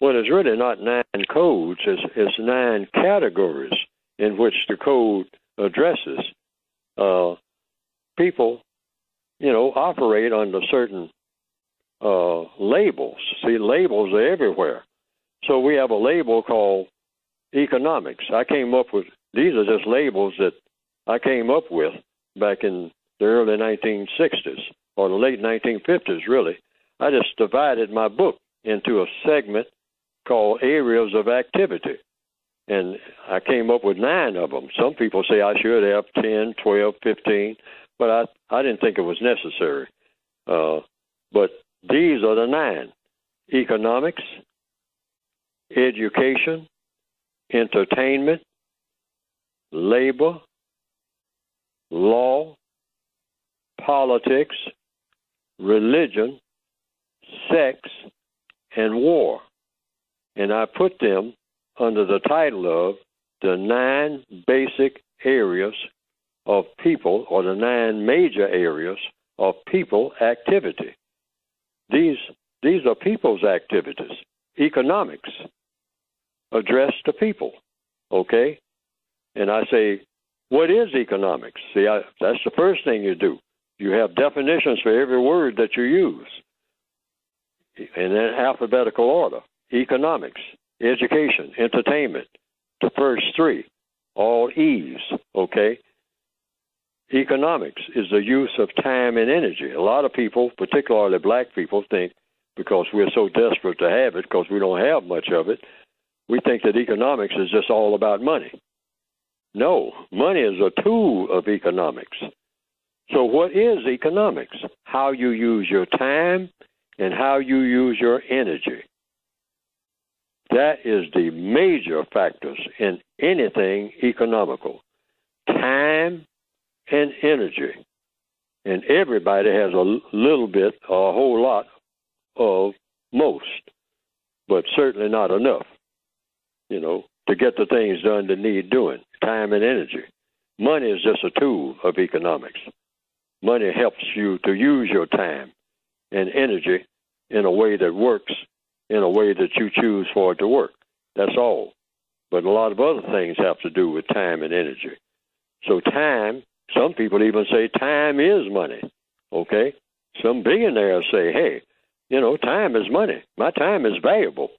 Well, it's really not 9 codes. It's 9 categories in which the code addresses. People, operate under certain labels. See, labels are everywhere. So we have a label called economics. These are just labels that I came up with back in the early 1960s or the late 1950s, really. I just divided my book into a segment called areas of activity. And I came up with 9 of them. Some people say I should have 10, 12, 15, but I didn't think it was necessary. But these are the 9: economics, education, entertainment, labor, law, politics, religion, sex, and war. And I put them under the title of the 9 basic areas of people, or the 9 major areas of people activity. These are people's activities. Economics addressed to people, okay? And I say, what is economics? See, that's the first thing you do. You have definitions for every word that you use in an alphabetical order. Economics, education, entertainment, the first 3, all E's, okay? Economics is the use of time and energy. A lot of people, particularly black people, think because we're so desperate to have it, because we don't have much of it, we think that economics is just all about money. No, money is a tool of economics. So what is economics? How you use your time and how you use your energy. That is the major factors in anything economical. Time and energy. And everybody has a little bit or a whole lot of most, but certainly not enough, to get the things done that need doing. Time and energy. Money is just a tool of economics. Money helps you to use your time and energy in a way that works, in a way that you choose for it to work. That's all. But a lot of other things have to do with time and energy. So time, some people even say time is money, okay? Some billionaires say, hey, time is money. My time is valuable.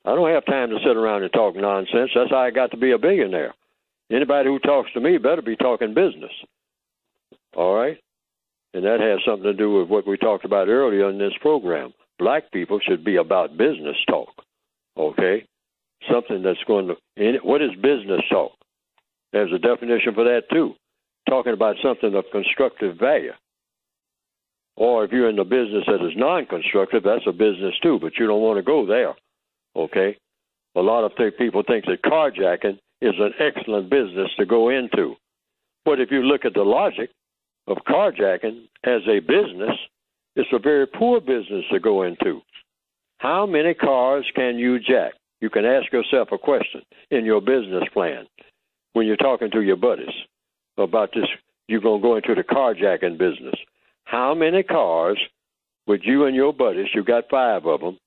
I don't have time to sit around and talk nonsense. That's how I got to be a billionaire. Anybody who talks to me better be talking business. All right? And that has something to do with what we talked about earlier in this program. Black people should be about business talk, okay? Something that's going to, what is business talk? There's a definition for that too. Talking about something of constructive value. Or if you're in the business that is non-constructive, that's a business too, but you don't want to go there, okay? A lot of people think that carjacking is an excellent business to go into. But if you look at the logic of carjacking as a business, it's a very poor business to go into. How many cars can you jack? You can ask yourself a question in your business plan when you're talking to your buddies about this. You're going to go into the carjacking business. How many cars with you and your buddies, you got 5 of them,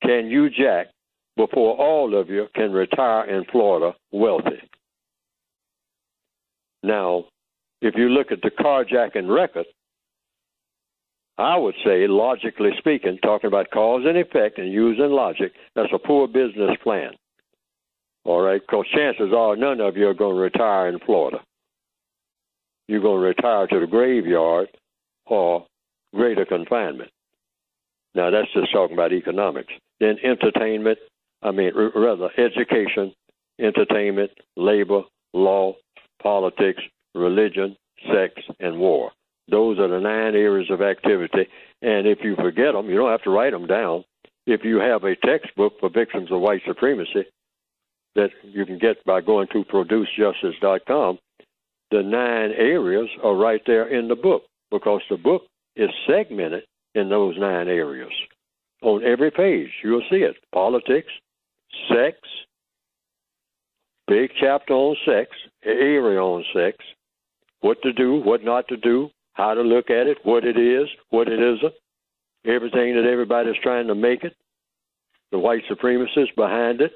can you jack before all of you can retire in Florida wealthy? Now, if you look at the carjacking record, I would say, logically speaking, talking about cause and effect and using logic, that's a poor business plan. All right? Because chances are none of you are going to retire in Florida. You're going to retire to the graveyard or greater confinement. Now, that's just talking about economics. Then entertainment, education, entertainment, labor, law, politics, religion, sex, and war. Those are the 9 areas of activity, and if you forget them, you don't have to write them down. If you have a textbook for victims of white supremacy that you can get by going to producejustice.com, the 9 areas are right there in the book, because the book is segmented in those 9 areas. On every page, you'll see it. Politics, sex, big chapter on sex, area on sex, what to do, what not to do, how to look at it, what it is, what it isn't, everything that everybody's trying to make it. the white supremacists behind it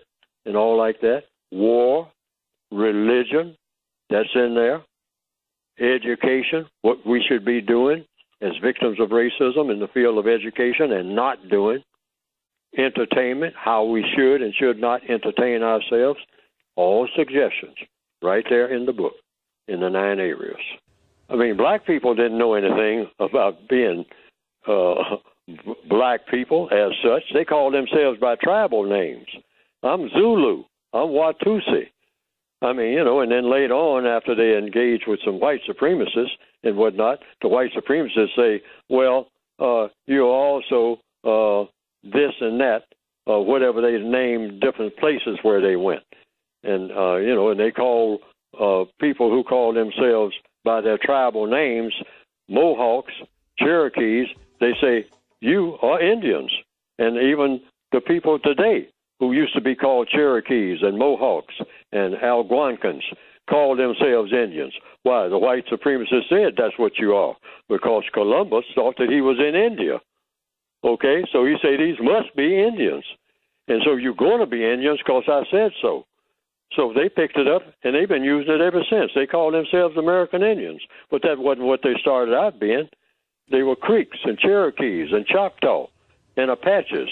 and all like that. War, religion, that's in there. Education, what we should be doing as victims of racism in the field of education and not doing. Entertainment, how we should and should not entertain ourselves. All suggestions right there in the book, in the 9 areas. I mean, black people didn't know anything about being black people as such. They called themselves by tribal names. I'm Zulu. I'm Watusi. I mean, and then later on, after they engage with some white supremacists and whatnot, the white supremacists say, well, you're also this and that, whatever they named different places where they went. And, and they call people who call themselves by their tribal names, Mohawks, Cherokees, they say, you are Indians. And even the people today who used to be called Cherokees and Mohawks and Algonquins call themselves Indians. Why? The white supremacists said that's what you are, because Columbus thought that he was in India. Okay, so he said these must be Indians. And so you're going to be Indians because I said so. So they picked it up, and they've been using it ever since. They call themselves American Indians, but that wasn't what they started out being. They were Creeks and Cherokees and Choctaw and Apaches.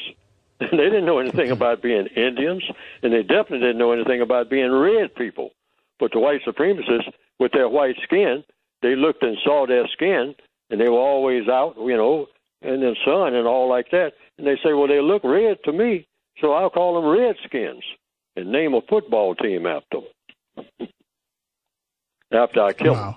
They didn't know anything about being Indians, and they definitely didn't know anything about being red people. But the white supremacists, with their white skin, they looked and saw their skin, and they were always out, in the sun and all like that. And they say, well, they look red to me, so I'll call them Redskins and name a football team after them. After I kill them.